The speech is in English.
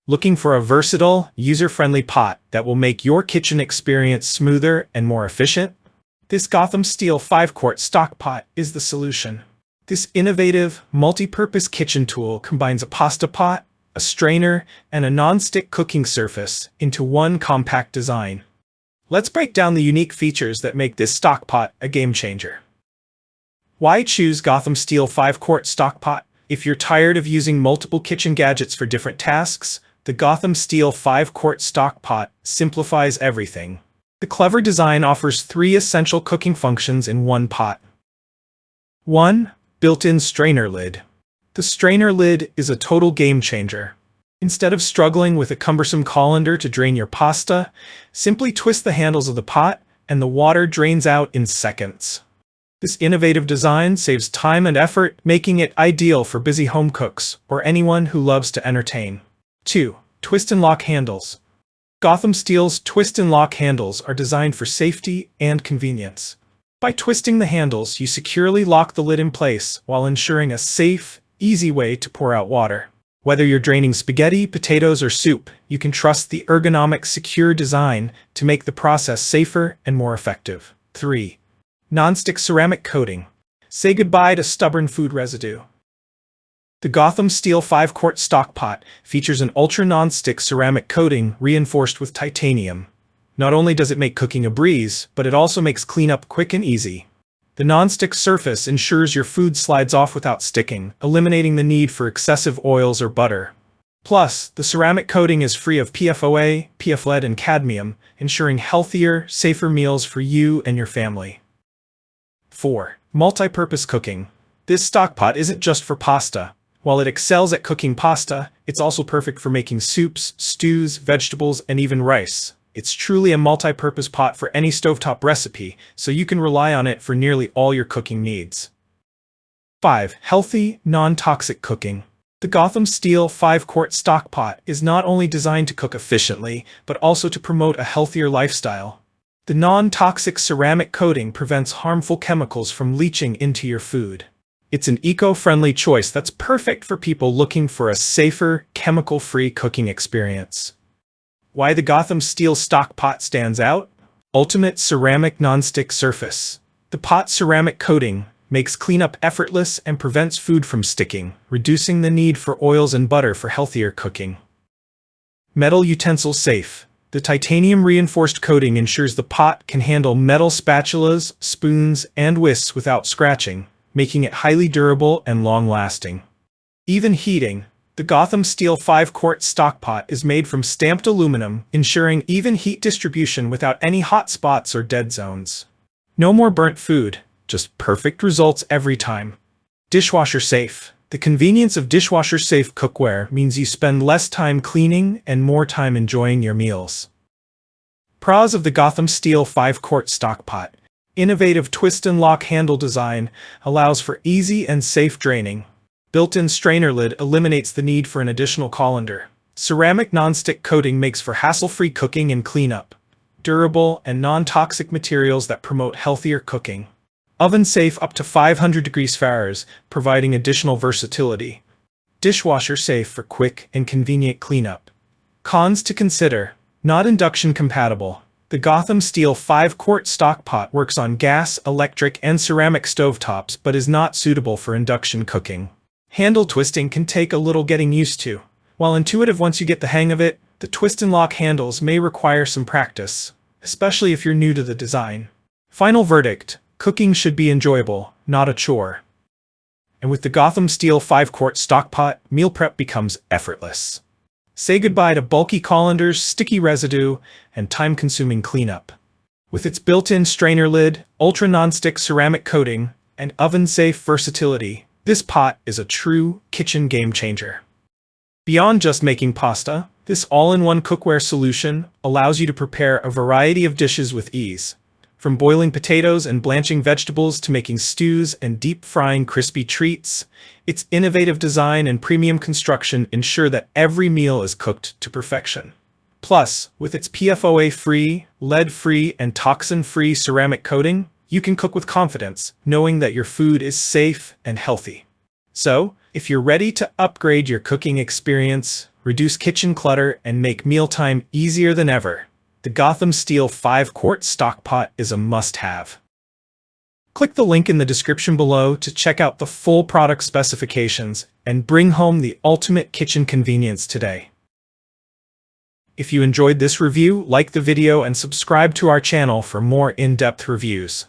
Looking for a versatile, user-friendly pot that will make your kitchen experience smoother and more efficient? This Gotham Steel 5-quart stock pot is the solution. This innovative, multi-purpose kitchen tool combines a pasta pot, a strainer, and a non-stick cooking surface into one compact design. Let's break down the unique features that make this stock pot a game-changer. Why choose Gotham Steel 5-quart stock pot? If you're tired of using multiple kitchen gadgets for different tasks, the Gotham Steel 5-quart stock pot simplifies everything. The clever design offers 3 essential cooking functions in one pot. 1. Built-in strainer lid. The strainer lid is a total game-changer. Instead of struggling with a cumbersome colander to drain your pasta, simply twist the handles of the pot and the water drains out in seconds. This innovative design saves time and effort, making it ideal for busy home cooks or anyone who loves to entertain. 2. Twist and lock handles. Gotham Steel's twist and lock handles are designed for safety and convenience. By twisting the handles, you securely lock the lid in place while ensuring a safe, easy way to pour out water. Whether you're draining spaghetti, potatoes, or soup, you can trust the ergonomic, secure design to make the process safer and more effective. 3. Nonstick ceramic coating. Say goodbye to stubborn food residue. The Gotham Steel 5-quart stock pot features an ultra non-stick ceramic coating reinforced with titanium. Not only does it make cooking a breeze, but it also makes cleanup quick and easy. The non-stick surface ensures your food slides off without sticking, eliminating the need for excessive oils or butter. Plus, the ceramic coating is free of PFOA, PFLED, and cadmium, ensuring healthier, safer meals for you and your family. 4. Multi-purpose cooking. This stock pot isn't just for pasta. While it excels at cooking pasta, it's also perfect for making soups, stews, vegetables, and even rice. It's truly a multi-purpose pot for any stovetop recipe, so you can rely on it for nearly all your cooking needs. 5. Healthy, non-toxic cooking. The Gotham Steel 5-quart stock pot is not only designed to cook efficiently, but also to promote a healthier lifestyle. The non-toxic ceramic coating prevents harmful chemicals from leaching into your food. It's an eco-friendly choice that's perfect for people looking for a safer, chemical-free cooking experience. Why the Gotham Steel stock pot stands out? Ultimate ceramic non-stick surface. The pot's ceramic coating makes cleanup effortless and prevents food from sticking, reducing the need for oils and butter for healthier cooking. Metal utensil safe. The titanium-reinforced coating ensures the pot can handle metal spatulas, spoons, and whisks without scratching, making it highly durable and long-lasting. Even heating. The Gotham Steel 5-quart stock pot is made from stamped aluminum, ensuring even heat distribution without any hot spots or dead zones. No more burnt food, just perfect results every time. Dishwasher safe. The convenience of dishwasher-safe cookware means you spend less time cleaning and more time enjoying your meals. Pros of the Gotham Steel 5-quart stock pot. Innovative twist and lock handle design allows for easy and safe draining. Built-in strainer lid eliminates the need for an additional colander. Ceramic non-stick coating makes for hassle-free cooking and cleanup. Durable and non-toxic materials that promote healthier cooking. Oven safe up to 500 degrees Fahrenheit, providing additional versatility. Dishwasher safe for quick and convenient cleanup. Cons to consider. Not induction compatible. The Gotham Steel 5-quart stock pot works on gas, electric, and ceramic stovetops but is not suitable for induction cooking. Handle twisting can take a little getting used to. While intuitive once you get the hang of it, the twist and lock handles may require some practice, especially if you're new to the design. Final verdict: cooking should be enjoyable, not a chore. And with the Gotham Steel 5-quart stock pot, meal prep becomes effortless. Say goodbye to bulky colanders, sticky residue, and time-consuming cleanup. With its built-in strainer lid, ultra non-stick ceramic coating, and oven-safe versatility, this pot is a true kitchen game-changer. Beyond just making pasta, this all-in-one cookware solution allows you to prepare a variety of dishes with ease. From boiling potatoes and blanching vegetables to making stews and deep-frying crispy treats, its innovative design and premium construction ensure that every meal is cooked to perfection. Plus, with its PFOA-free, lead-free, and toxin-free ceramic coating, you can cook with confidence, knowing that your food is safe and healthy. So, if you're ready to upgrade your cooking experience, reduce kitchen clutter, and make mealtime easier than ever. The Gotham Steel 5-quart stock pot is a must-have. Click the link in the description below to check out the full product specifications and bring home the ultimate kitchen convenience today. If you enjoyed this review, like the video and subscribe to our channel for more in-depth reviews.